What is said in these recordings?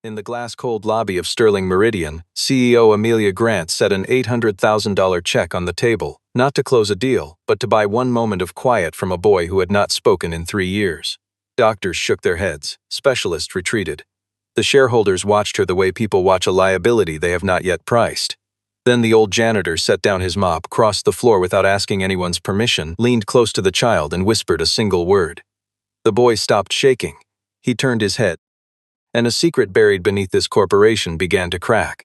In the glass-cold lobby of Sterling Meridian, CEO Amelia Grant set an $800,000 check on the table, not to close a deal, but to buy one moment of quiet from a boy who had not spoken in 3 years. Doctors shook their heads. Specialists retreated. The shareholders watched her the way people watch a liability they have not yet priced. Then the old janitor set down his mop, crossed the floor without asking anyone's permission, leaned close to the child and whispered a single word. The boy stopped shaking. He turned his head, and a secret buried beneath this corporation began to crack.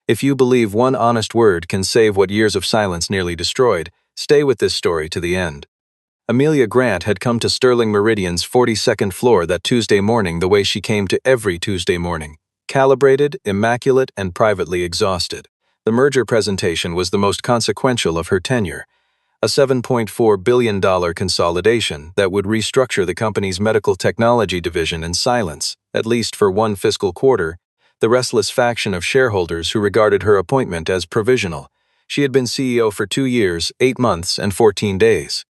If you believe one honest word can save what years of silence nearly destroyed, stay with this story to the end. Amelia Grant had come to Sterling Meridian's 42nd floor that Tuesday morning the way she came to every Tuesday morning, calibrated, immaculate, and privately exhausted. The merger presentation was the most consequential of her tenure, a $7.4 billion consolidation that would restructure the company's medical technology division in silence, at least for one fiscal quarter, the restless faction of shareholders who regarded her appointment as provisional. She had been CEO for 2 years, 8 months, and 14 days.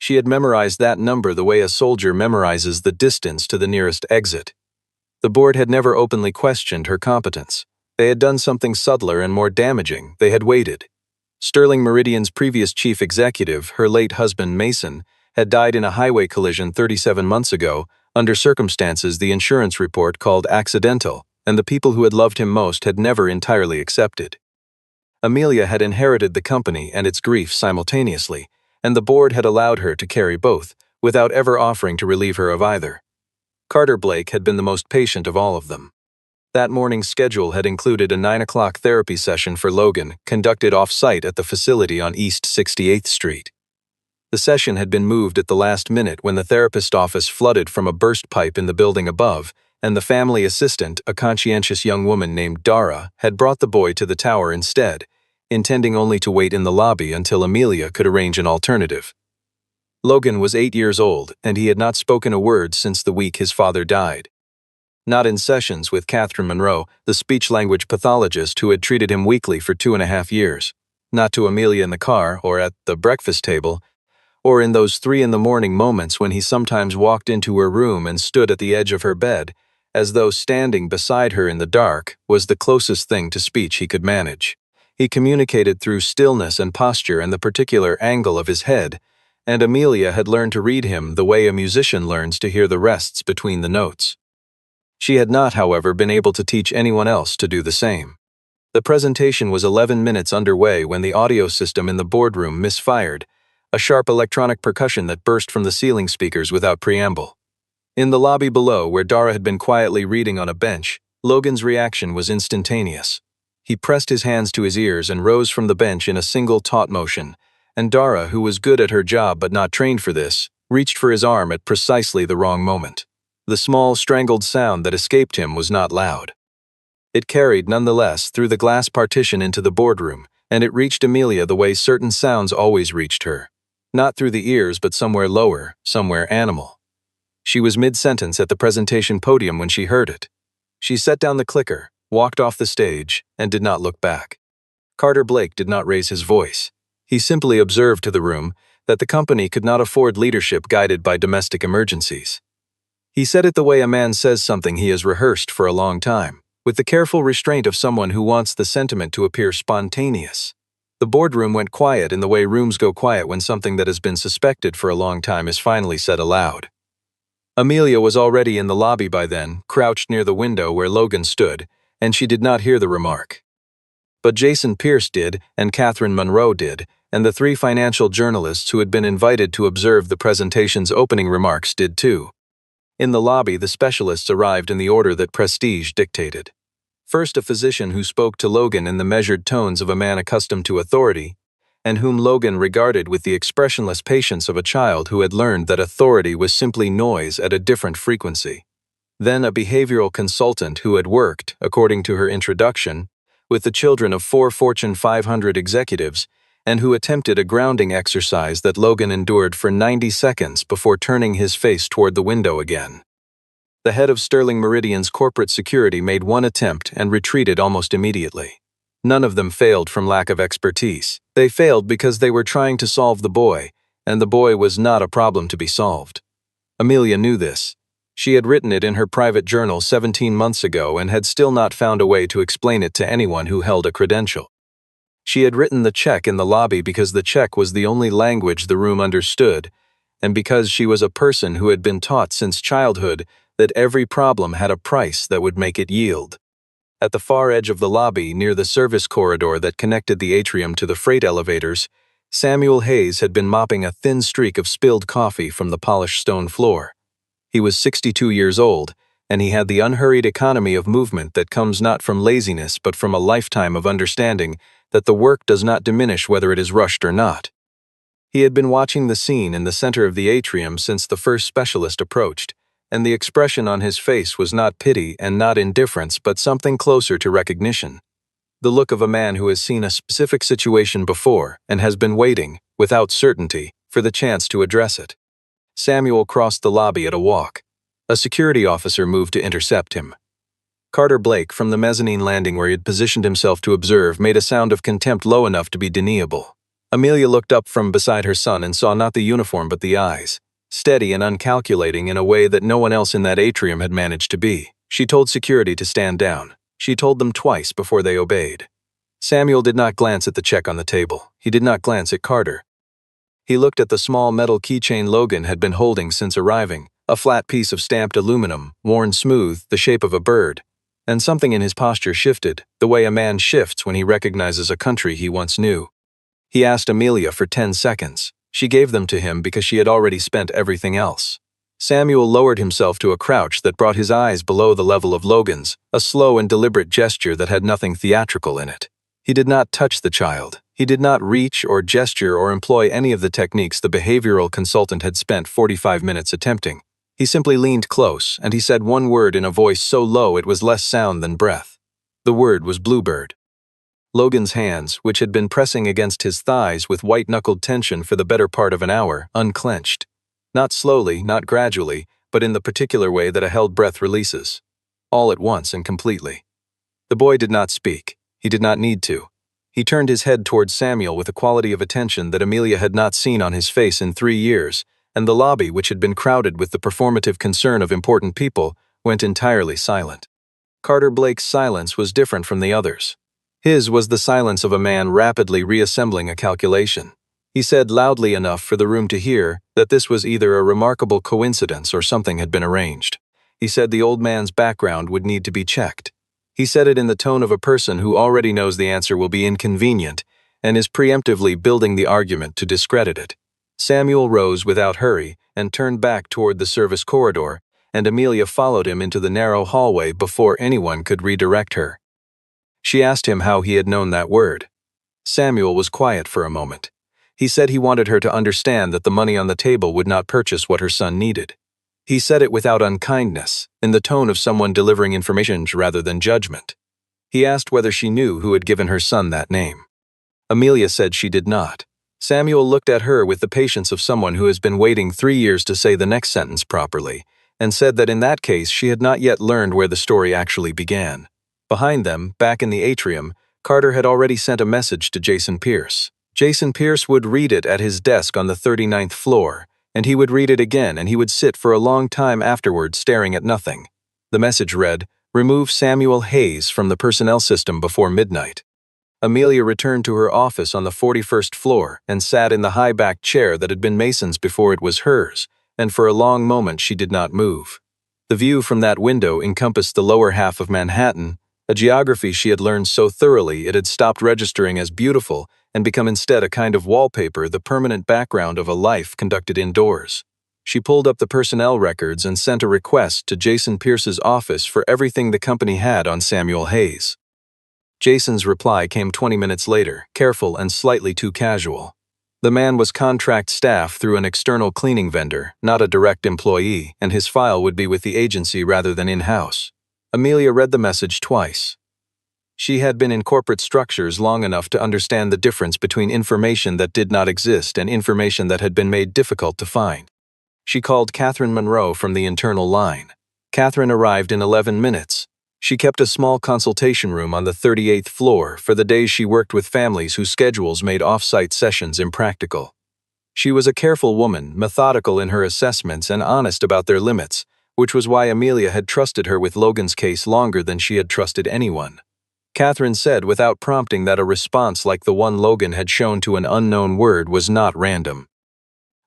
She had memorized that number the way a soldier memorizes the distance to the nearest exit. The board had never openly questioned her competence. They had done something subtler and more damaging. They had waited. Sterling Meridian's previous chief executive, her late husband Mason, had died in a highway collision 37 months ago, under circumstances the insurance report called accidental, and the people who had loved him most had never entirely accepted. Amelia had inherited the company and its grief simultaneously, and the board had allowed her to carry both, without ever offering to relieve her of either. Carter Blake had been the most patient of all of them. That morning's schedule had included a 9 o'clock therapy session for Logan, conducted off-site at the facility on East 68th Street. The session had been moved at the last minute when the therapist office flooded from a burst pipe in the building above, and the family assistant, a conscientious young woman named Dara, had brought the boy to the tower instead, intending only to wait in the lobby until Amelia could arrange an alternative. Logan was 8 years old, and he had not spoken a word since the week his father died. Not in sessions with Catherine Monroe, the speech-language pathologist who had treated him weekly for 2.5 years. Not to Amelia in the car, or at the breakfast table, or in those 3 in the morning moments when he sometimes walked into her room and stood at the edge of her bed, as though standing beside her in the dark was the closest thing to speech he could manage. He communicated through stillness and posture and the particular angle of his head, and Amelia had learned to read him the way a musician learns to hear the rests between the notes. She had not, however, been able to teach anyone else to do the same. The presentation was 11 minutes underway when the audio system in the boardroom misfired, a sharp electronic percussion that burst from the ceiling speakers without preamble. In the lobby below, where Dara had been quietly reading on a bench, Logan's reaction was instantaneous. He pressed his hands to his ears and rose from the bench in a single taut motion, and Dara, who was good at her job but not trained for this, reached for his arm at precisely the wrong moment. The small, strangled sound that escaped him was not loud. It carried, nonetheless, through the glass partition into the boardroom, and it reached Amelia the way certain sounds always reached her. Not through the ears, but somewhere lower, somewhere animal. She was mid-sentence at the presentation podium when she heard it. She set down the clicker, walked off the stage, and did not look back. Carter Blake did not raise his voice. He simply observed to the room that the company could not afford leadership guided by domestic emergencies. He said it the way a man says something he has rehearsed for a long time, with the careful restraint of someone who wants the sentiment to appear spontaneous. The boardroom went quiet in the way rooms go quiet when something that has been suspected for a long time is finally said aloud. Amelia was already in the lobby by then, crouched near the window where Logan stood, and she did not hear the remark. But Jason Pierce did, and Catherine Monroe did, and the 3 financial journalists who had been invited to observe the presentation's opening remarks did too. In the lobby, the specialists arrived in the order that prestige dictated. First, a physician who spoke to Logan in the measured tones of a man accustomed to authority, and whom Logan regarded with the expressionless patience of a child who had learned that authority was simply noise at a different frequency. Then a behavioral consultant who had worked, according to her introduction, with the children of 4 Fortune 500 executives, and who attempted a grounding exercise that Logan endured for 90 seconds before turning his face toward the window again. The head of Sterling Meridian's corporate security made one attempt and retreated almost immediately. None of them failed from lack of expertise. They failed because they were trying to solve the boy, and the boy was not a problem to be solved. Amelia knew this. She had written it in her private journal 17 months ago and had still not found a way to explain it to anyone who held a credential. She had written the check in the lobby because the check was the only language the room understood, and because she was a person who had been taught since childhood that every problem had a price that would make it yield. At the far edge of the lobby, near the service corridor that connected the atrium to the freight elevators, Samuel Hayes had been mopping a thin streak of spilled coffee from the polished stone floor. He was 62 years old, and he had the unhurried economy of movement that comes not from laziness but from a lifetime of understanding that the work does not diminish whether it is rushed or not. He had been watching the scene in the center of the atrium since the first specialist approached, and the expression on his face was not pity and not indifference but something closer to recognition. The look of a man who has seen a specific situation before and has been waiting, without certainty, for the chance to address it. Samuel crossed the lobby at a walk. A security officer moved to intercept him. Carter Blake, from the mezzanine landing where he had positioned himself to observe, made a sound of contempt low enough to be deniable. Amelia looked up from beside her son and saw not the uniform but the eyes, steady and uncalculating in a way that no one else in that atrium had managed to be. She told security to stand down. She told them twice before they obeyed. Samuel did not glance at the check on the table. He did not glance at Carter. He looked at the small metal keychain Logan had been holding since arriving, a flat piece of stamped aluminum, worn smooth, the shape of a bird. And something in his posture shifted, the way a man shifts when he recognizes a country he once knew. He asked Amelia for 10 seconds. She gave them to him because she had already spent everything else. Samuel lowered himself to a crouch that brought his eyes below the level of Logan's, a slow and deliberate gesture that had nothing theatrical in it. He did not touch the child. He did not reach or gesture or employ any of the techniques the behavioral consultant had spent 45 minutes attempting. He simply leaned close, and he said one word in a voice so low it was less sound than breath. The word was bluebird. Logan's hands, which had been pressing against his thighs with white-knuckled tension for the better part of an hour, unclenched. Not slowly, not gradually, but in the particular way that a held breath releases. All at once and completely. The boy did not speak. He did not need to. He turned his head towards Samuel with a quality of attention that Amelia had not seen on his face in 3 years, and the lobby, which had been crowded with the performative concern of important people, went entirely silent. Carter Blake's silence was different from the others. His was the silence of a man rapidly reassembling a calculation. He said loudly enough for the room to hear that this was either a remarkable coincidence or something had been arranged. He said the old man's background would need to be checked. He said it in the tone of a person who already knows the answer will be inconvenient and is preemptively building the argument to discredit it. Samuel rose without hurry and turned back toward the service corridor, and Amelia followed him into the narrow hallway before anyone could redirect her. She asked him how he had known that word. Samuel was quiet for a moment. He said he wanted her to understand that the money on the table would not purchase what her son needed. He said it without unkindness, in the tone of someone delivering information rather than judgment. He asked whether she knew who had given her son that name. Amelia said she did not. Samuel looked at her with the patience of someone who has been waiting 3 years to say the next sentence properly, and said that in that case she had not yet learned where the story actually began. Behind them, back in the atrium, Carter had already sent a message to Jason Pierce. Jason Pierce would read it at his desk on the 39th floor, and he would read it again, and he would sit for a long time afterward staring at nothing. The message read, "Remove Samuel Hayes from the personnel system before midnight." Amelia returned to her office on the 41st floor and sat in the high-backed chair that had been Mason's before it was hers, and for a long moment she did not move. The view from that window encompassed the lower half of Manhattan, a geography she had learned so thoroughly it had stopped registering as beautiful and become instead a kind of wallpaper, the permanent background of a life conducted indoors. She pulled up the personnel records and sent a request to Jason Pierce's office for everything the company had on Samuel Hayes. Jason's reply came 20 minutes later, careful and slightly too casual. The man was contract staff through an external cleaning vendor, not a direct employee, and his file would be with the agency rather than in-house. Amelia read the message twice. She had been in corporate structures long enough to understand the difference between information that did not exist and information that had been made difficult to find. She called Catherine Monroe from the internal line. Catherine arrived in 11 minutes. She kept a small consultation room on the 38th floor for the days she worked with families whose schedules made off-site sessions impractical. She was a careful woman, methodical in her assessments and honest about their limits, which was why Amelia had trusted her with Logan's case longer than she had trusted anyone. Catherine said without prompting that a response like the one Logan had shown to an unknown word was not random.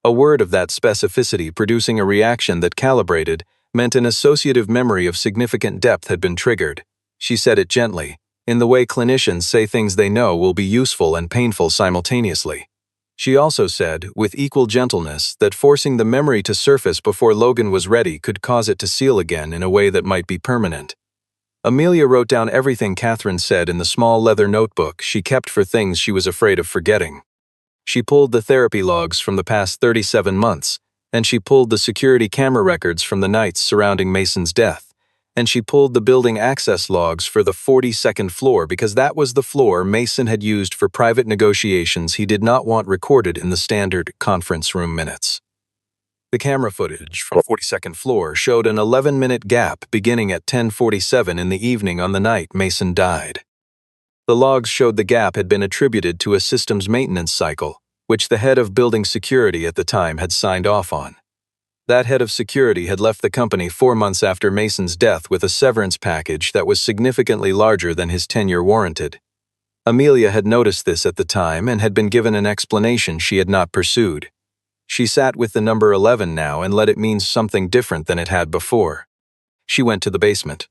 A word of that specificity producing a reaction that calibrated meant an associative memory of significant depth had been triggered. She said it gently, in the way clinicians say things they know will be useful and painful simultaneously. She also said, with equal gentleness, that forcing the memory to surface before Logan was ready could cause it to seal again in a way that might be permanent. Amelia wrote down everything Catherine said in the small leather notebook she kept for things she was afraid of forgetting. She pulled the therapy logs from the past 37 months, and she pulled the security camera records from the nights surrounding Mason's death, and she pulled the building access logs for the 42nd floor because that was the floor Mason had used for private negotiations he did not want recorded in the standard conference room minutes. The camera footage from the 42nd floor showed an 11-minute gap beginning at 10:47 in the evening on the night Mason died. The logs showed the gap had been attributed to a systems maintenance cycle, which the head of building security at the time had signed off on. That head of security had left the company 4 months after Mason's death with a severance package that was significantly larger than his tenure warranted. Amelia had noticed this at the time and had been given an explanation she had not pursued. She sat with the number 11 now and let it mean something different than it had before. She went to the basement.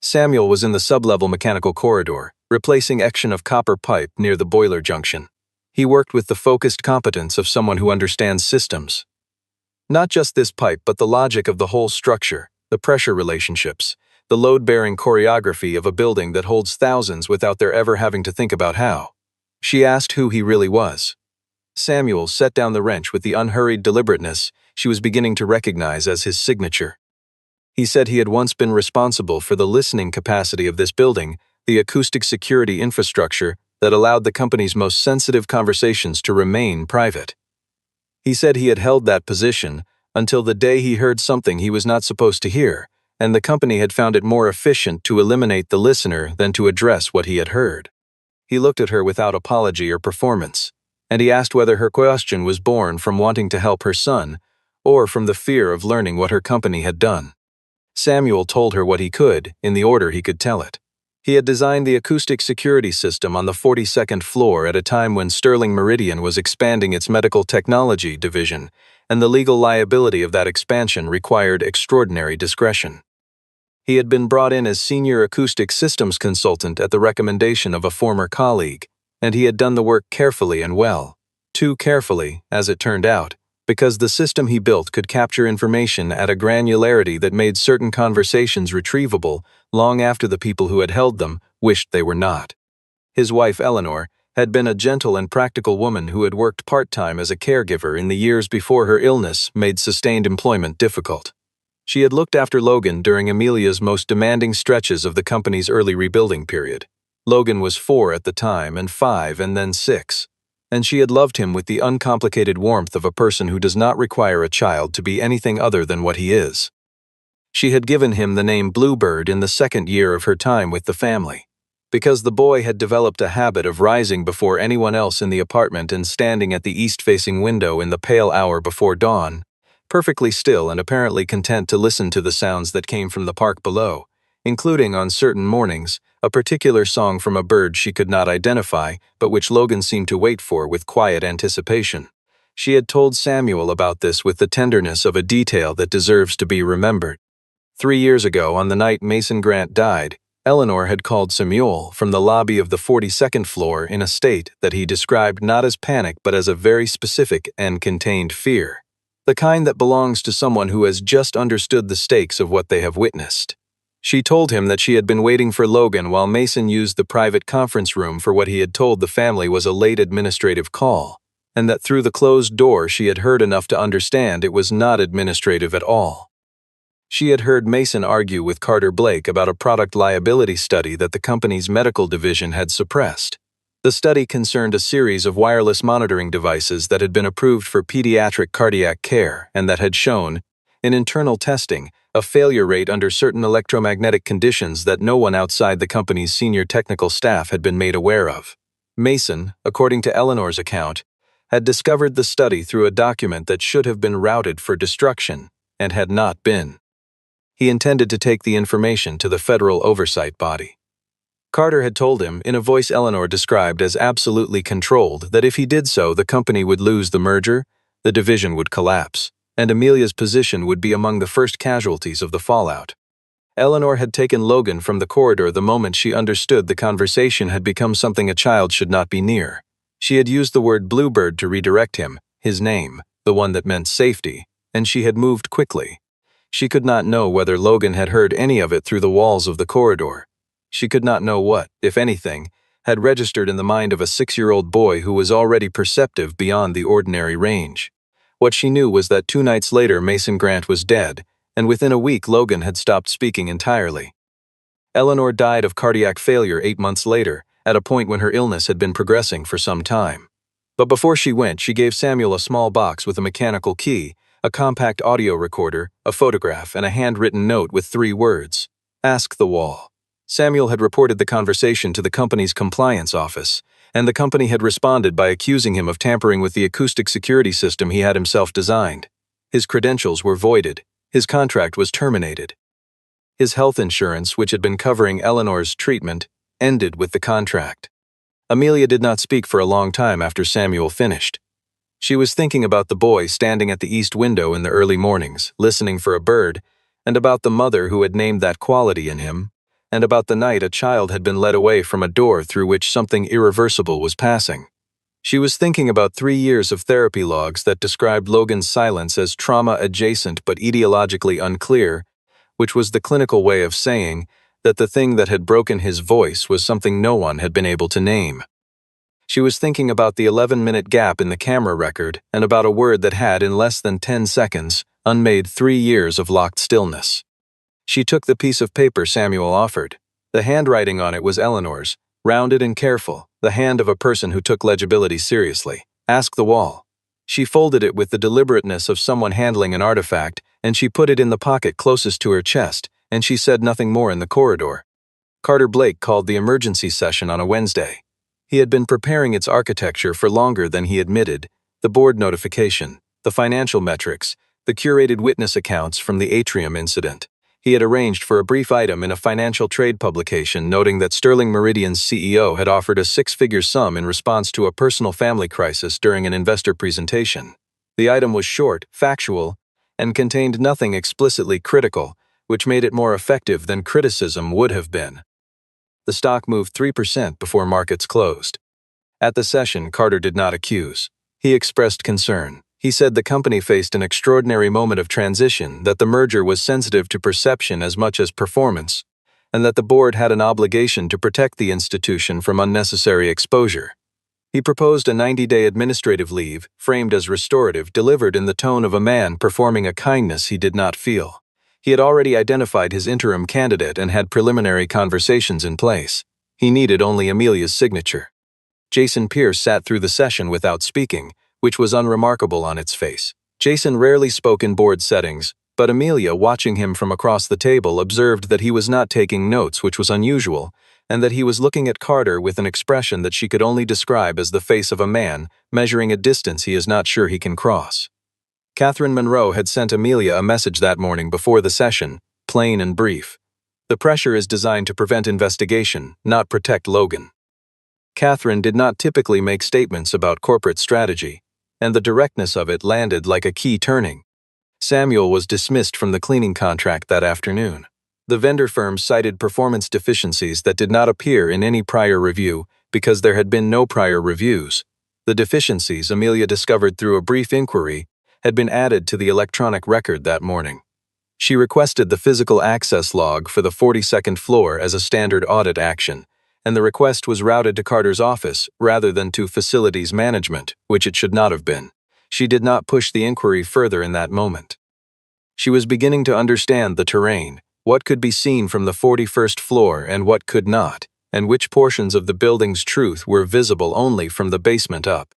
Samuel was in the sublevel mechanical corridor, replacing section of copper pipe near the boiler junction. He worked with the focused competence of someone who understands systems. Not just this pipe, but the logic of the whole structure, the pressure relationships, the load-bearing choreography of a building that holds thousands without their ever having to think about how. She asked who he really was. Samuel set down the wrench with the unhurried deliberateness she was beginning to recognize as his signature. He said he had once been responsible for the listening capacity of this building, the acoustic security infrastructure that allowed the company's most sensitive conversations to remain private. He said he had held that position until the day he heard something he was not supposed to hear, and the company had found it more efficient to eliminate the listener than to address what he had heard. He looked at her without apology or performance, and he asked whether her question was born from wanting to help her son or from the fear of learning what her company had done. Samuel told her what he could, in the order he could tell it. He had designed the acoustic security system on the 42nd floor at a time when Sterling Meridian was expanding its medical technology division, and the legal liability of that expansion required extraordinary discretion. He had been brought in as senior acoustic systems consultant at the recommendation of a former colleague, and he had done the work carefully and well, too carefully, as it turned out, because the system he built could capture information at a granularity that made certain conversations retrievable long after the people who had held them wished they were not. His wife, Eleanor, had been a gentle and practical woman who had worked part-time as a caregiver in the years before her illness made sustained employment difficult. She had looked after Logan during Amelia's most demanding stretches of the company's early rebuilding period. Logan was 4 at the time and 5 and then 6. And she had loved him with the uncomplicated warmth of a person who does not require a child to be anything other than what he is. She had given him the name Bluebird in the 2nd year of her time with the family, because the boy had developed a habit of rising before anyone else in the apartment and standing at the east-facing window in the pale hour before dawn, perfectly still and apparently content to listen to the sounds that came from the park below, including, on certain mornings, a particular song from a bird she could not identify, but which Logan seemed to wait for with quiet anticipation. She had told Samuel about this with the tenderness of a detail that deserves to be remembered. 3 years ago, on the night Mason Grant died, Eleanor had called Samuel from the lobby of the 42nd floor in a state that he described not as panic but as a very specific and contained fear, the kind that belongs to someone who has just understood the stakes of what they have witnessed. She told him that she had been waiting for Logan while Mason used the private conference room for what he had told the family was a late administrative call, and that through the closed door she had heard enough to understand it was not administrative at all. She had heard Mason argue with Carter Blake about a product liability study that the company's medical division had suppressed. The study concerned a series of wireless monitoring devices that had been approved for pediatric cardiac care and that had shown, in internal testing, a failure rate under certain electromagnetic conditions that no one outside the company's senior technical staff had been made aware of. Mason, according to Eleanor's account, had discovered the study through a document that should have been routed for destruction and had not been. He intended to take the information to the federal oversight body. Carter had told him, in a voice Eleanor described as absolutely controlled, that if he did so, the company would lose the merger, the division would collapse, and Amelia's position would be among the first casualties of the fallout. Eleanor had taken Logan from the corridor the moment she understood the conversation had become something a child should not be near. She had used the word Bluebird to redirect him, his name, the one that meant safety, and she had moved quickly. She could not know whether Logan had heard any of it through the walls of the corridor. She could not know what, if anything, had registered in the mind of a 6-year-old boy who was already perceptive beyond the ordinary range. What she knew was that 2 nights later Mason Grant was dead, and within a week Logan had stopped speaking entirely. Eleanor died of cardiac failure 8 months later, at a point when her illness had been progressing for some time. But before she went, she gave Samuel a small box with a mechanical key, a compact audio recorder, a photograph, and a handwritten note with 3 words: "Ask the wall." Samuel had reported the conversation to the company's compliance office, and the company had responded by accusing him of tampering with the acoustic security system he had himself designed. His credentials were voided. His contract was terminated. His health insurance, which had been covering Eleanor's treatment, ended with the contract. Amelia did not speak for a long time after Samuel finished. She was thinking about the boy standing at the east window in the early mornings, listening for a bird, and about the mother who had named that quality in him, and about the night a child had been led away from a door through which something irreversible was passing. She was thinking about 3 years of therapy logs that described Logan's silence as trauma-adjacent but etiologically unclear, which was the clinical way of saying that the thing that had broken his voice was something no one had been able to name. She was thinking about the 11-minute gap in the camera record and about a word that had, in less than 10 seconds, unmade 3 years of locked stillness. She took the piece of paper Samuel offered. The handwriting on it was Eleanor's, rounded and careful, the hand of a person who took legibility seriously. "Ask the wall." She folded it with the deliberateness of someone handling an artifact, and she put it in the pocket closest to her chest, and she said nothing more in the corridor. Carter Blake called the emergency session on a Wednesday. He had been preparing its architecture for longer than he admitted: the board notification, the financial metrics, the curated witness accounts from the Atrium incident. He had arranged for a brief item in a financial trade publication noting that Sterling Meridian's CEO had offered a 6-figure sum in response to a personal family crisis during an investor presentation. The item was short, factual, and contained nothing explicitly critical, which made it more effective than criticism would have been. The stock moved 3% before markets closed. At the session, Carter did not accuse. He expressed concern. He said the company faced an extraordinary moment of transition, that the merger was sensitive to perception as much as performance, and that the board had an obligation to protect the institution from unnecessary exposure. He proposed a 90-day administrative leave, framed as restorative, delivered in the tone of a man performing a kindness he did not feel. He had already identified his interim candidate and had preliminary conversations in place. He needed only Amelia's signature. Jason Pierce sat through the session without speaking, which was unremarkable on its face. Jason rarely spoke in board settings, but Amelia, watching him from across the table, observed that he was not taking notes, which was unusual, and that he was looking at Carter with an expression that she could only describe as the face of a man measuring a distance he is not sure he can cross. Catherine Monroe had sent Amelia a message that morning before the session, plain and brief. "The pressure is designed to prevent investigation, not protect Logan." Catherine did not typically make statements about corporate strategy, and the directness of it landed like a key turning. Samuel was dismissed from the cleaning contract that afternoon. The vendor firm cited performance deficiencies that did not appear in any prior review because there had been no prior reviews. The deficiencies, Amelia discovered through a brief inquiry, had been added to the electronic record that morning. She requested the physical access log for the 42nd floor as a standard audit action, and the request was routed to Carter's office rather than to facilities management, which it should not have been. She did not push the inquiry further in that moment. She was beginning to understand the terrain, what could be seen from the 41st floor and what could not, and which portions of the building's truth were visible only from the basement up.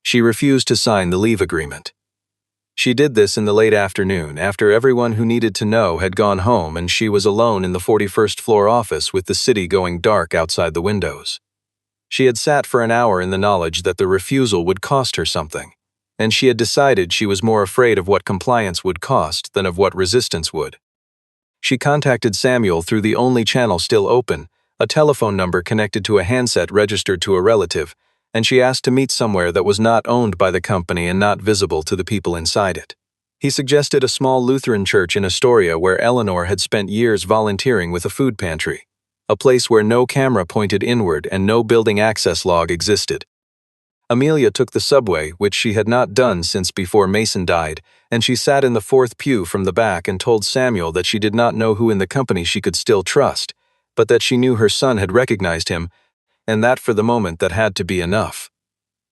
She refused to sign the leave agreement. She did this in the late afternoon, after everyone who needed to know had gone home and she was alone in the 41st floor office with the city going dark outside the windows. She had sat for an hour in the knowledge that the refusal would cost her something, and she had decided she was more afraid of what compliance would cost than of what resistance would. She contacted Samuel through the only channel still open, a telephone number connected to a handset registered to a relative, and she asked to meet somewhere that was not owned by the company and not visible to the people inside it. He suggested a small Lutheran church in Astoria where Eleanor had spent years volunteering with a food pantry, a place where no camera pointed inward and no building access log existed. Amelia took the subway, which she had not done since before Mason died, and she sat in the fourth pew from the back and told Samuel that she did not know who in the company she could still trust, but that she knew her son had recognized him, and that for the moment that had to be enough.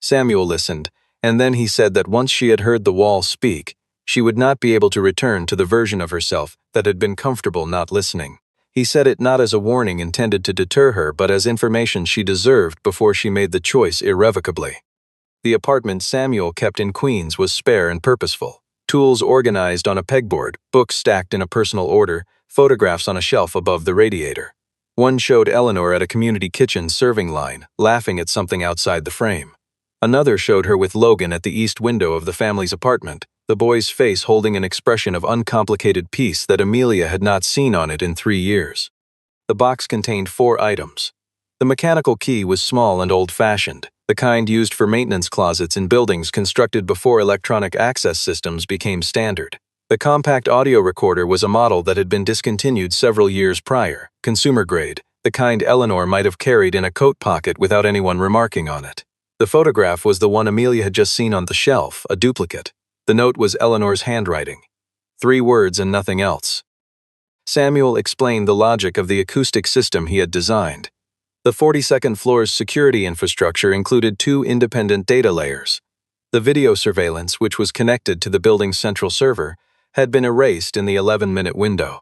Samuel listened, and then he said that once she had heard the wall speak, she would not be able to return to the version of herself that had been comfortable not listening. He said it not as a warning intended to deter her, but as information she deserved before she made the choice irrevocably. The apartment Samuel kept in Queens was spare and purposeful. Tools organized on a pegboard, books stacked in a personal order, photographs on a shelf above the radiator. One showed Eleanor at a community kitchen serving line, laughing at something outside the frame. Another showed her with Logan at the east window of the family's apartment, the boy's face holding an expression of uncomplicated peace that Amelia had not seen on it in 3 years. The box contained 4 items. The mechanical key was small and old-fashioned, the kind used for maintenance closets in buildings constructed before electronic access systems became standard. The compact audio recorder was a model that had been discontinued several years prior, consumer grade, the kind Eleanor might have carried in a coat pocket without anyone remarking on it. The photograph was the one Amelia had just seen on the shelf, a duplicate. The note was Eleanor's handwriting. 3 words and nothing else. Samuel explained the logic of the acoustic system he had designed. The 42nd floor's security infrastructure included 2 independent data layers. The video surveillance, which was connected to the building's central server, had been erased in the 11-minute window.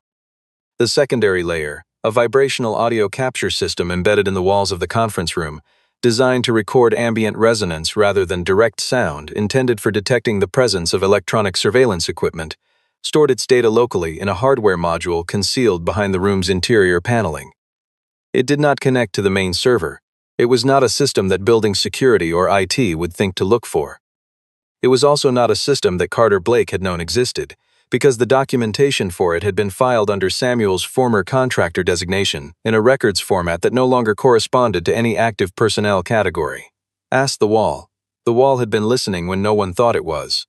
The secondary layer, a vibrational audio capture system embedded in the walls of the conference room, designed to record ambient resonance rather than direct sound, intended for detecting the presence of electronic surveillance equipment, stored its data locally in a hardware module concealed behind the room's interior paneling. It did not connect to the main server. It was not a system that building security or IT would think to look for. It was also not a system that Carter Blake had known existed, because the documentation for it had been filed under Samuel's former contractor designation in a records format that no longer corresponded to any active personnel category. Ask the wall. The wall had been listening when no one thought it was.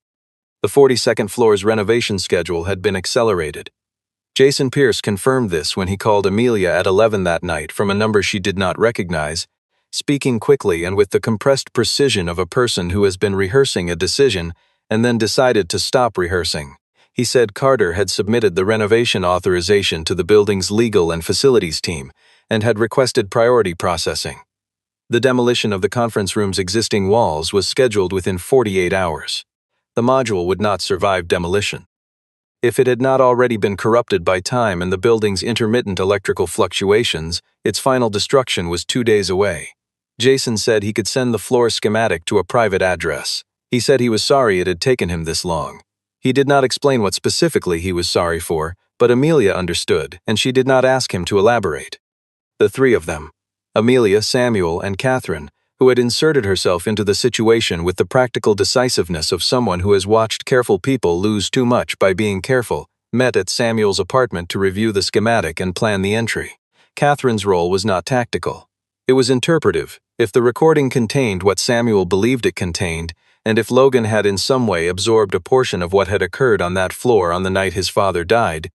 The 42nd floor's renovation schedule had been accelerated. Jason Pierce confirmed this when he called Amelia at 11 that night from a number she did not recognize, speaking quickly and with the compressed precision of a person who has been rehearsing a decision and then decided to stop rehearsing. He said Carter had submitted the renovation authorization to the building's legal and facilities team and had requested priority processing. The demolition of the conference room's existing walls was scheduled within 48 hours. The module would not survive demolition. If it had not already been corrupted by time and the building's intermittent electrical fluctuations, its final destruction was 2 days away. Jason said he could send the floor schematic to a private address. He said he was sorry it had taken him this long. He did not explain what specifically he was sorry for, but Amelia understood, and she did not ask him to elaborate. The 3 of them, Amelia, Samuel, and Catherine, who had inserted herself into the situation with the practical decisiveness of someone who has watched careful people lose too much by being careful, met at Samuel's apartment to review the schematic and plan the entry. Catherine's role was not tactical. It was interpretive. If the recording contained what Samuel believed it contained, and if Logan had in some way absorbed a portion of what had occurred on that floor on the night his father died,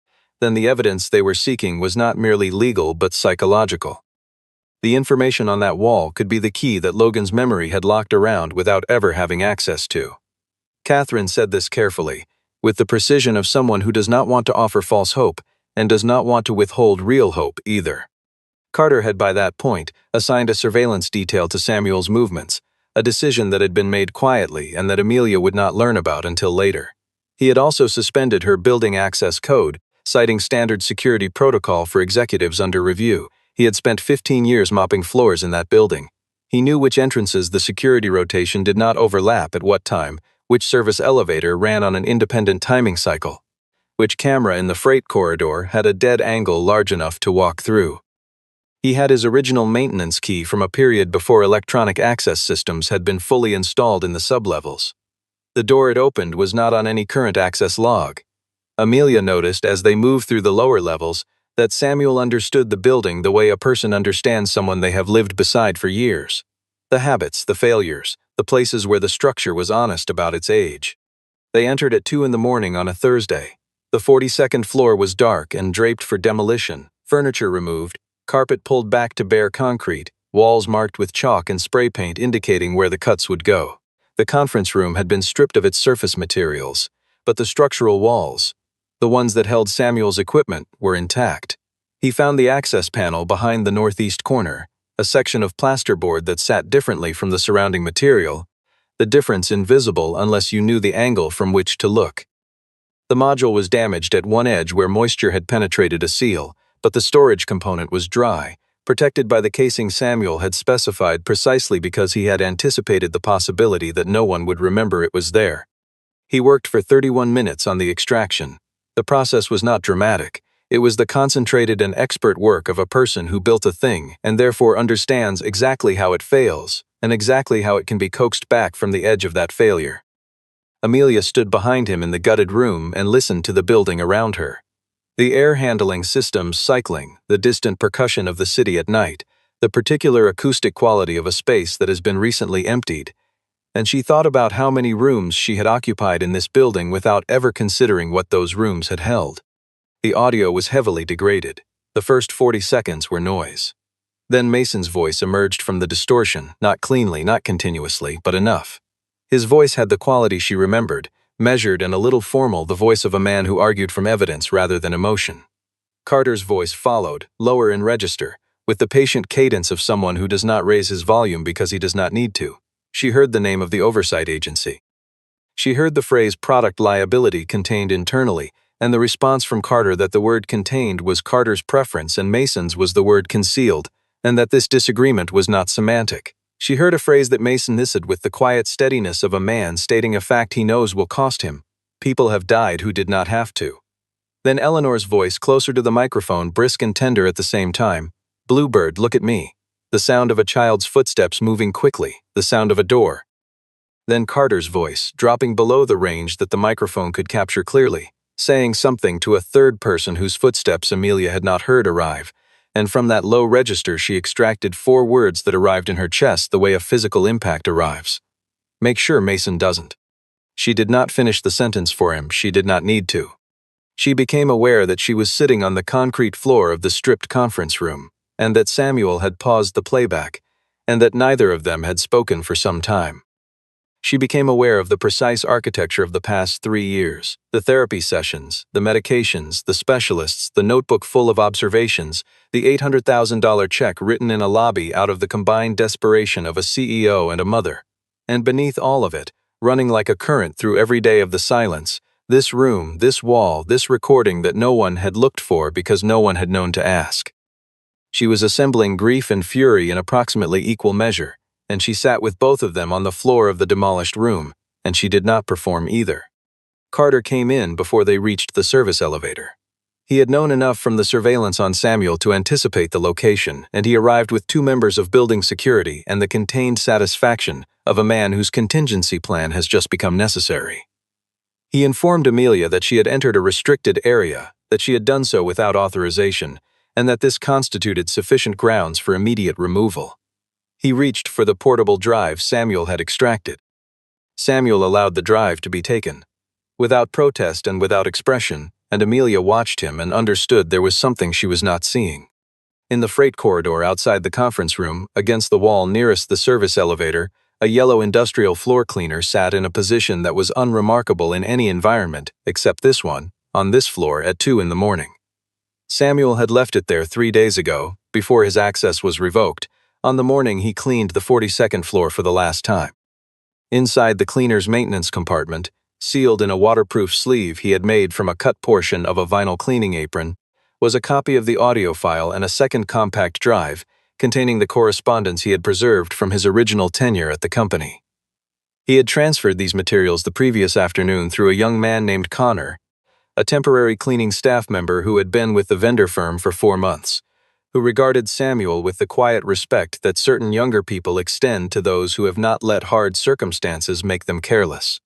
then the evidence they were seeking was not merely legal but psychological. The information on that wall could be the key that Logan's memory had locked around without ever having access to. Catherine said this carefully, with the precision of someone who does not want to offer false hope and does not want to withhold real hope either. Carter had by that point assigned a surveillance detail to Samuel's movements, a decision that had been made quietly and that Amelia would not learn about until later. He had also suspended her building access code, citing standard security protocol for executives under review. He had spent 15 years mopping floors in that building. He knew which entrances the security rotation did not overlap at what time, which service elevator ran on an independent timing cycle, which camera in the freight corridor had a dead angle large enough to walk through. He had his original maintenance key from a period before electronic access systems had been fully installed in the sublevels. The door it opened was not on any current access log. Amelia noticed as they moved through the lower levels that Samuel understood the building the way a person understands someone they have lived beside for years. The habits, the failures, the places where the structure was honest about its age. They entered at 2 in the morning on a Thursday. The 42nd floor was dark and draped for demolition, furniture removed, carpet pulled back to bare concrete, walls marked with chalk and spray paint indicating where the cuts would go. The conference room had been stripped of its surface materials, but the structural walls, the ones that held Samuel's equipment, were intact. He found the access panel behind the northeast corner, a section of plasterboard that sat differently from the surrounding material, the difference invisible unless you knew the angle from which to look. The module was damaged at one edge where moisture had penetrated a seal, but the storage component was dry, protected by the casing Samuel had specified precisely because he had anticipated the possibility that no one would remember it was there. He worked for 31 minutes on the extraction. The process was not dramatic. It was the concentrated and expert work of a person who built a thing and therefore understands exactly how it fails and exactly how it can be coaxed back from the edge of that failure. Amelia stood behind him in the gutted room and listened to the building around her. The air handling systems cycling, the distant percussion of the city at night, the particular acoustic quality of a space that has been recently emptied. And she thought about how many rooms she had occupied in this building without ever considering what those rooms had held. The audio was heavily degraded. The first 40 seconds were noise. Then Mason's voice emerged from the distortion, not cleanly, not continuously, but enough. His voice had the quality she remembered, measured and a little formal, the voice of a man who argued from evidence rather than emotion. Carter's voice followed, lower in register, with the patient cadence of someone who does not raise his volume because he does not need to. She heard the name of the oversight agency. She heard the phrase product liability contained internally, and the response from Carter that the word contained was Carter's preference and Mason's was the word concealed, and that this disagreement was not semantic. She heard a phrase that Mason hissed with the quiet steadiness of a man stating a fact he knows will cost him. People have died who did not have to. Then Eleanor's voice, closer to the microphone, brisk and tender at the same time. Bluebird, look at me. The sound of a child's footsteps moving quickly, the sound of a door. Then Carter's voice, dropping below the range that the microphone could capture clearly, saying something to a third person whose footsteps Amelia had not heard arrive, and from that low register she extracted 4 words that arrived in her chest the way a physical impact arrives. Make sure Mason doesn't. She did not finish the sentence for him, she did not need to. She became aware that she was sitting on the concrete floor of the stripped conference room, and that Samuel had paused the playback, and that neither of them had spoken for some time. She became aware of the precise architecture of the past 3 years, the therapy sessions, the medications, the specialists, the notebook full of observations, the $800,000 check written in a lobby out of the combined desperation of a CEO and a mother. And beneath all of it, running like a current through every day of the silence, this room, this wall, this recording that no one had looked for because no one had known to ask. She was assembling grief and fury in approximately equal measure, and she sat with both of them on the floor of the demolished room, and she did not perform either. Carter came in before they reached the service elevator. He had known enough from the surveillance on Samuel to anticipate the location, and he arrived with 2 members of building security and the contained satisfaction of a man whose contingency plan has just become necessary. He informed Amelia that she had entered a restricted area, that she had done so without authorization, and that this constituted sufficient grounds for immediate removal. He reached for the portable drive Samuel had extracted. Samuel allowed the drive to be taken, without protest and without expression, and Amelia watched him and understood there was something she was not seeing. In the freight corridor outside the conference room, against the wall nearest the service elevator, a yellow industrial floor cleaner sat in a position that was unremarkable in any environment, except this one, on this floor at 2 in the morning. Samuel had left it there 3 days ago, before his access was revoked, on the morning he cleaned the 42nd floor for the last time. Inside the cleaner's maintenance compartment, sealed in a waterproof sleeve he had made from a cut portion of a vinyl cleaning apron, was a copy of the audio file and a second compact drive containing the correspondence he had preserved from his original tenure at the company. He had transferred these materials the previous afternoon through a young man named Connor, a temporary cleaning staff member who had been with the vendor firm for 4 months, who regarded Samuel with the quiet respect that certain younger people extend to those who have not let hard circumstances make them careless.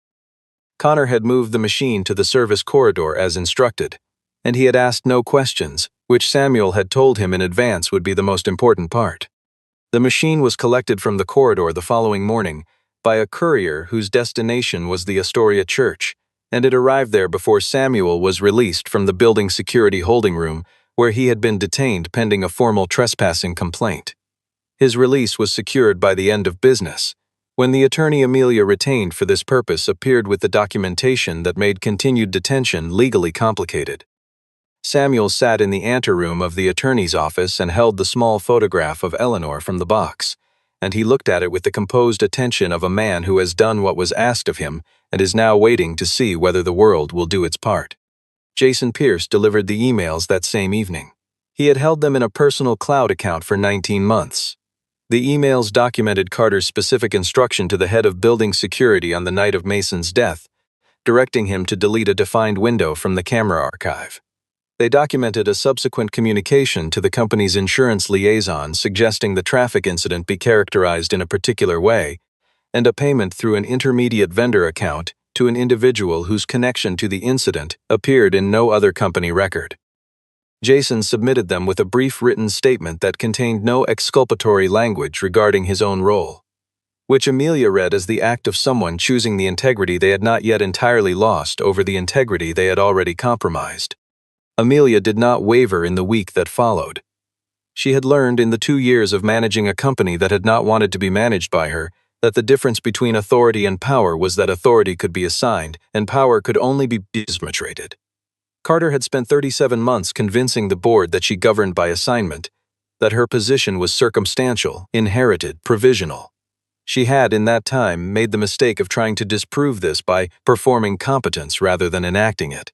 Connor had moved the machine to the service corridor as instructed, and he had asked no questions, which Samuel had told him in advance would be the most important part. The machine was collected from the corridor the following morning by a courier whose destination was the Astoria Church, and it arrived there before Samuel was released from the building security holding room where he had been detained pending a formal trespassing complaint. His release was secured by the end of business, when the attorney Amelia retained for this purpose appeared with the documentation that made continued detention legally complicated. Samuel sat in the anteroom of the attorney's office and held the small photograph of Eleanor from the box, and he looked at it with the composed attention of a man who has done what was asked of him and is now waiting to see whether the world will do its part. Jason Pierce delivered the emails that same evening. He had held them in a personal cloud account for 19 months. The emails documented Carter's specific instruction to the head of building security on the night of Mason's death, directing him to delete a defined window from the camera archive. They documented a subsequent communication to the company's insurance liaison suggesting the traffic incident be characterized in a particular way, and a payment through an intermediate vendor account to an individual whose connection to the incident appeared in no other company record. Jason submitted them with a brief written statement that contained no exculpatory language regarding his own role, which Amelia read as the act of someone choosing the integrity they had not yet entirely lost over the integrity they had already compromised. Amelia did not waver in the week that followed. She had learned in the 2 years of managing a company that had not wanted to be managed by her that the difference between authority and power was that authority could be assigned and power could only be demonstrated. Carter had spent 37 months convincing the board that she governed by assignment, that her position was circumstantial, inherited, provisional. She had, in that time, made the mistake of trying to disprove this by performing competence rather than enacting it.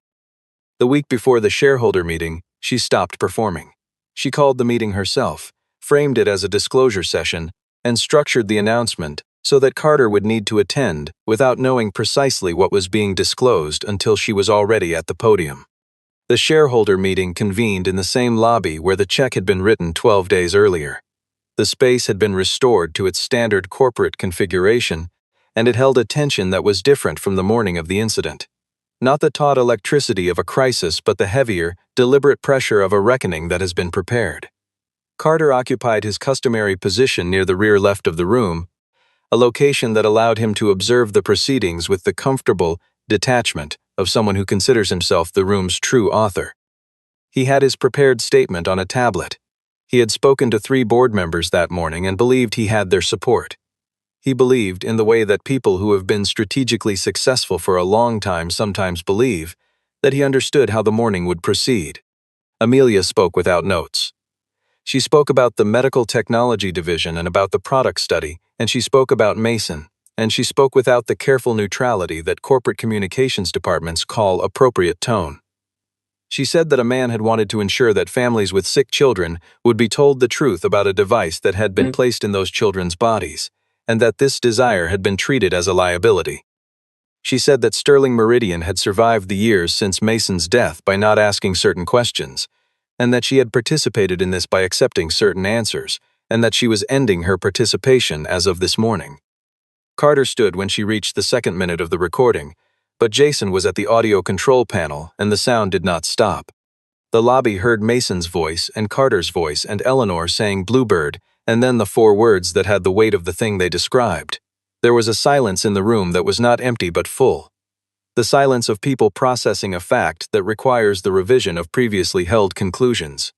The week before the shareholder meeting, she stopped performing. She called the meeting herself, framed it as a disclosure session, and structured the announcement so that Carter would need to attend without knowing precisely what was being disclosed until she was already at the podium. The shareholder meeting convened in the same lobby where the check had been written 12 days earlier. The space had been restored to its standard corporate configuration, and it held a tension that was different from the morning of the incident. Not the taut electricity of a crisis, but the heavier, deliberate pressure of a reckoning that has been prepared. Carter occupied his customary position near the rear left of the room, a location that allowed him to observe the proceedings with the comfortable detachment of someone who considers himself the room's true author. He had his prepared statement on a tablet. He had spoken to 3 board members that morning and believed he had their support. He believed, in the way that people who have been strategically successful for a long time sometimes believe, that he understood how the morning would proceed. Amelia spoke without notes. She spoke about the medical technology division and about the product study, and she spoke about Mason, and she spoke without the careful neutrality that corporate communications departments call appropriate tone. She said that a man had wanted to ensure that families with sick children would be told the truth about a device that had been placed in those children's bodies, and that this desire had been treated as a liability. She said that Sterling Meridian had survived the years since Mason's death by not asking certain questions, and that she had participated in this by accepting certain answers, and that she was ending her participation as of this morning. Carter stood when she reached the 2nd minute of the recording, but Jason was at the audio control panel and the sound did not stop. The lobby heard Mason's voice and Carter's voice and Eleanor saying Bluebird, and then the 4 words that had the weight of the thing they described. There was a silence in the room that was not empty but full. The silence of people processing a fact that requires the revision of previously held conclusions.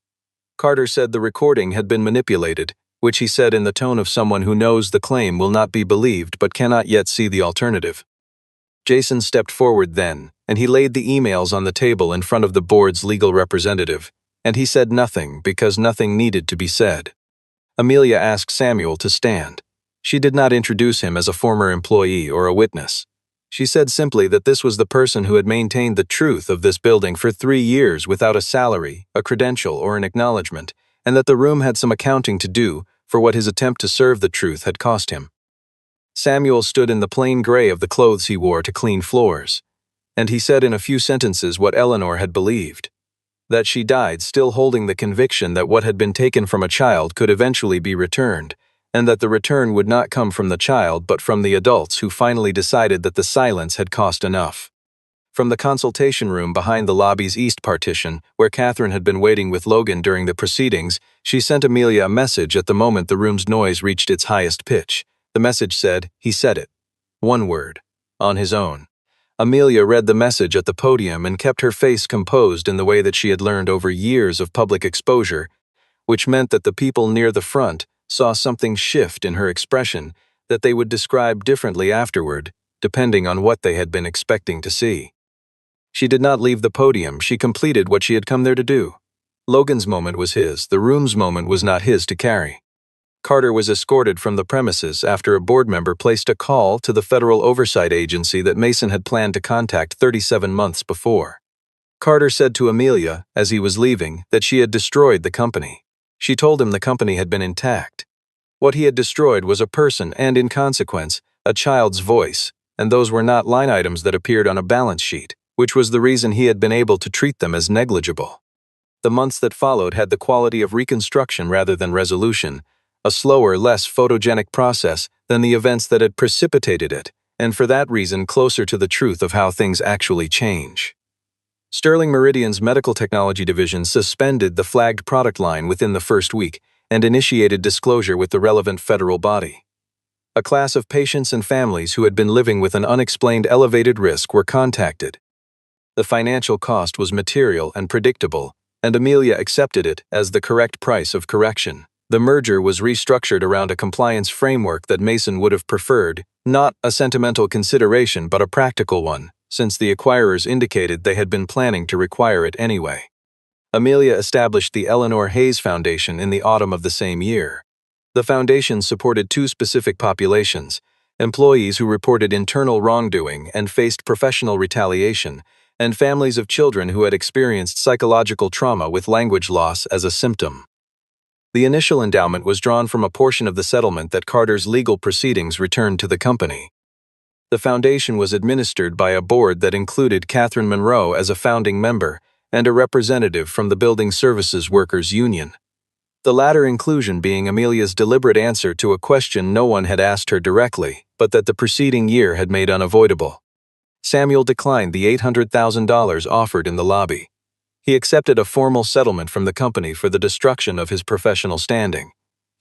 Carter said the recording had been manipulated, which he said in the tone of someone who knows the claim will not be believed but cannot yet see the alternative. Jason stepped forward then, and he laid the emails on the table in front of the board's legal representative, and he said nothing because nothing needed to be said. Amelia asked Samuel to stand. She did not introduce him as a former employee or a witness. She said simply that this was the person who had maintained the truth of this building for 3 years without a salary, a credential, or an acknowledgement, and that the room had some accounting to do for what his attempt to serve the truth had cost him. Samuel stood in the plain gray of the clothes he wore to clean floors, and he said in a few sentences what Eleanor had believed, that she died still holding the conviction that what had been taken from a child could eventually be returned, and that the return would not come from the child but from the adults who finally decided that the silence had cost enough. From the consultation room behind the lobby's east partition, where Catherine had been waiting with Logan during the proceedings, she sent Amelia a message at the moment the room's noise reached its highest pitch. The message said, "He said it." One word. On his own. Amelia read the message at the podium and kept her face composed in the way that she had learned over years of public exposure, which meant that the people near the front saw something shift in her expression that they would describe differently afterward, depending on what they had been expecting to see. She did not leave the podium, she completed what she had come there to do. Logan's moment was his, the room's moment was not his to carry. Carter was escorted from the premises after a board member placed a call to the federal oversight agency that Mason had planned to contact 37 months before. Carter said to Amelia, as he was leaving, that she had destroyed the company. She told him the company had been intact. What he had destroyed was a person and, in consequence, a child's voice, and those were not line items that appeared on a balance sheet, which was the reason he had been able to treat them as negligible. The months that followed had the quality of reconstruction rather than resolution, a slower, less photogenic process than the events that had precipitated it, and for that reason closer to the truth of how things actually change. Sterling Meridian's medical technology division suspended the flagged product line within the first week and initiated disclosure with the relevant federal body. A class of patients and families who had been living with an unexplained elevated risk were contacted. The financial cost was material and predictable, and Amelia accepted it as the correct price of correction. The merger was restructured around a compliance framework that Mason would have preferred, not a sentimental consideration but a practical one, since the acquirers indicated they had been planning to require it anyway. Amelia established the Eleanor Hayes Foundation in the autumn of the same year. The foundation supported two specific populations: employees who reported internal wrongdoing and faced professional retaliation, and families of children who had experienced psychological trauma with language loss as a symptom. The initial endowment was drawn from a portion of the settlement that Carter's legal proceedings returned to the company. The foundation was administered by a board that included Catherine Monroe as a founding member and a representative from the Building Services Workers Union. The latter inclusion being Amelia's deliberate answer to a question no one had asked her directly, but that the preceding year had made unavoidable. Samuel declined the $800,000 offered in the lobby. He accepted a formal settlement from the company for the destruction of his professional standing.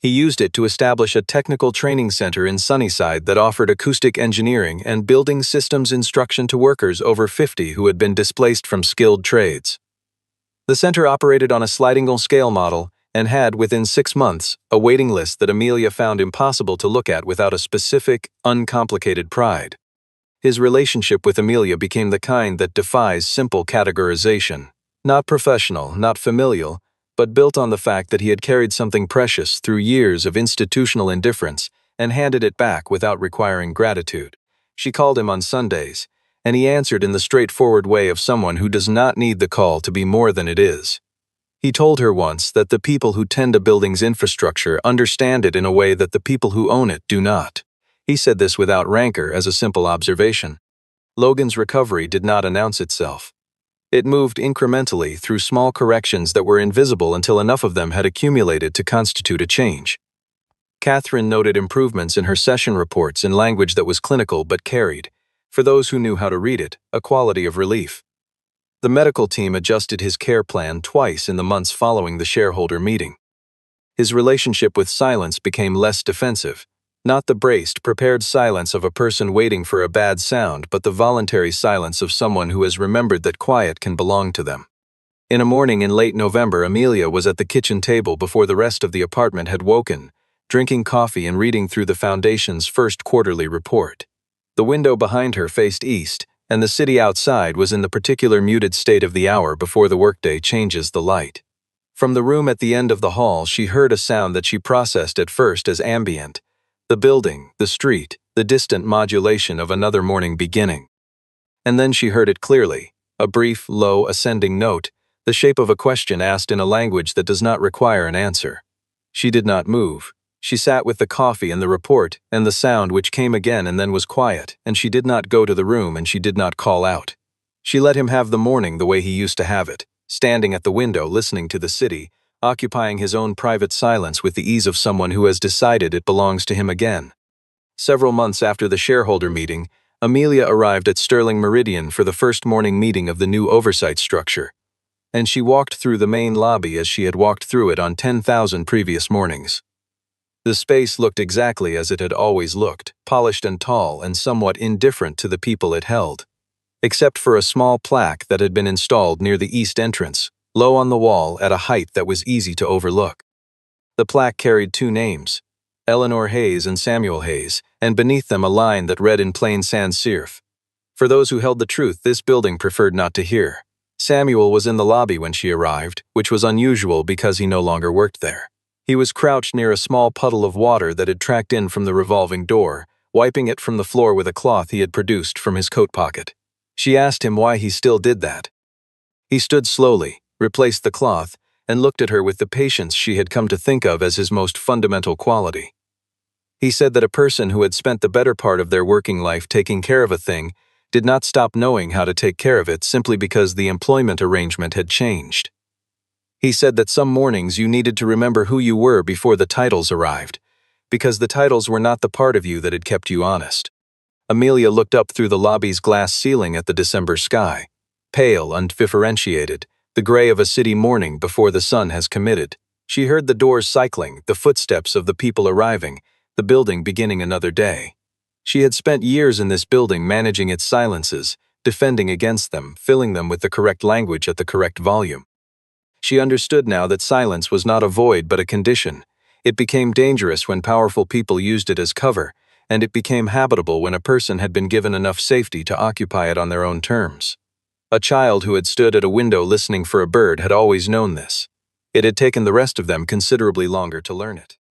He used it to establish a technical training center in Sunnyside that offered acoustic engineering and building systems instruction to workers over 50 who had been displaced from skilled trades. The center operated on a sliding scale model and had, within 6 months, a waiting list that Amelia found impossible to look at without a specific, uncomplicated pride. His relationship with Amelia became the kind that defies simple categorization. Not professional, not familial, but built on the fact that he had carried something precious through years of institutional indifference and handed it back without requiring gratitude. She called him on Sundays, and he answered in the straightforward way of someone who does not need the call to be more than it is. He told her once that the people who tend a building's infrastructure understand it in a way that the people who own it do not. He said this without rancor as a simple observation. Logan's recovery did not announce itself. It moved incrementally through small corrections that were invisible until enough of them had accumulated to constitute a change. Catherine noted improvements in her session reports in language that was clinical but carried, for those who knew how to read it, a quality of relief. The medical team adjusted his care plan twice in the months following the shareholder meeting. His relationship with silence became less defensive, not the braced, prepared silence of a person waiting for a bad sound, but the voluntary silence of someone who has remembered that quiet can belong to them. In a morning in late November, Amelia was at the kitchen table before the rest of the apartment had woken, drinking coffee and reading through the foundation's first quarterly report. The window behind her faced east, and the city outside was in the particular muted state of the hour before the workday changes the light. From the room at the end of the hall, she heard a sound that she processed at first as ambient. The building, the street, the distant modulation of another morning beginning. And then she heard it clearly, a brief, low, ascending note, the shape of a question asked in a language that does not require an answer. She did not move. She sat with the coffee and the report and the sound which came again and then was quiet, and she did not go to the room and she did not call out. She let him have the morning the way he used to have it, standing at the window listening to the city, occupying his own private silence with the ease of someone who has decided it belongs to him again. Several months after the shareholder meeting, Amelia arrived at Sterling Meridian for the first morning meeting of the new oversight structure, and she walked through the main lobby as she had walked through it on 10,000 previous mornings. The space looked exactly as it had always looked, polished and tall and somewhat indifferent to the people it held, except for a small plaque that had been installed near the east entrance, low on the wall at a height that was easy to overlook. The plaque carried two names, Eleanor Hayes and Samuel Hayes, and beneath them a line that read in plain sans serif. For those who held the truth, this building preferred not to hear. Samuel was in the lobby when she arrived, which was unusual because he no longer worked there. He was crouched near a small puddle of water that had tracked in from the revolving door, wiping it from the floor with a cloth he had produced from his coat pocket. She asked him why he still did that. He stood slowly, replaced the cloth, and looked at her with the patience she had come to think of as his most fundamental quality. He said that a person who had spent the better part of their working life taking care of a thing did not stop knowing how to take care of it simply because the employment arrangement had changed. He said that some mornings you needed to remember who you were before the titles arrived, because the titles were not the part of you that had kept you honest. Amelia looked up through the lobby's glass ceiling at the December sky, pale, undifferentiated, the gray of a city morning before the sun has committed. She heard the doors cycling, the footsteps of the people arriving, the building beginning another day. She had spent years in this building managing its silences, defending against them, filling them with the correct language at the correct volume. She understood now that silence was not a void but a condition. It became dangerous when powerful people used it as cover, and it became habitable when a person had been given enough safety to occupy it on their own terms. A child who had stood at a window listening for a bird had always known this. It had taken the rest of them considerably longer to learn it.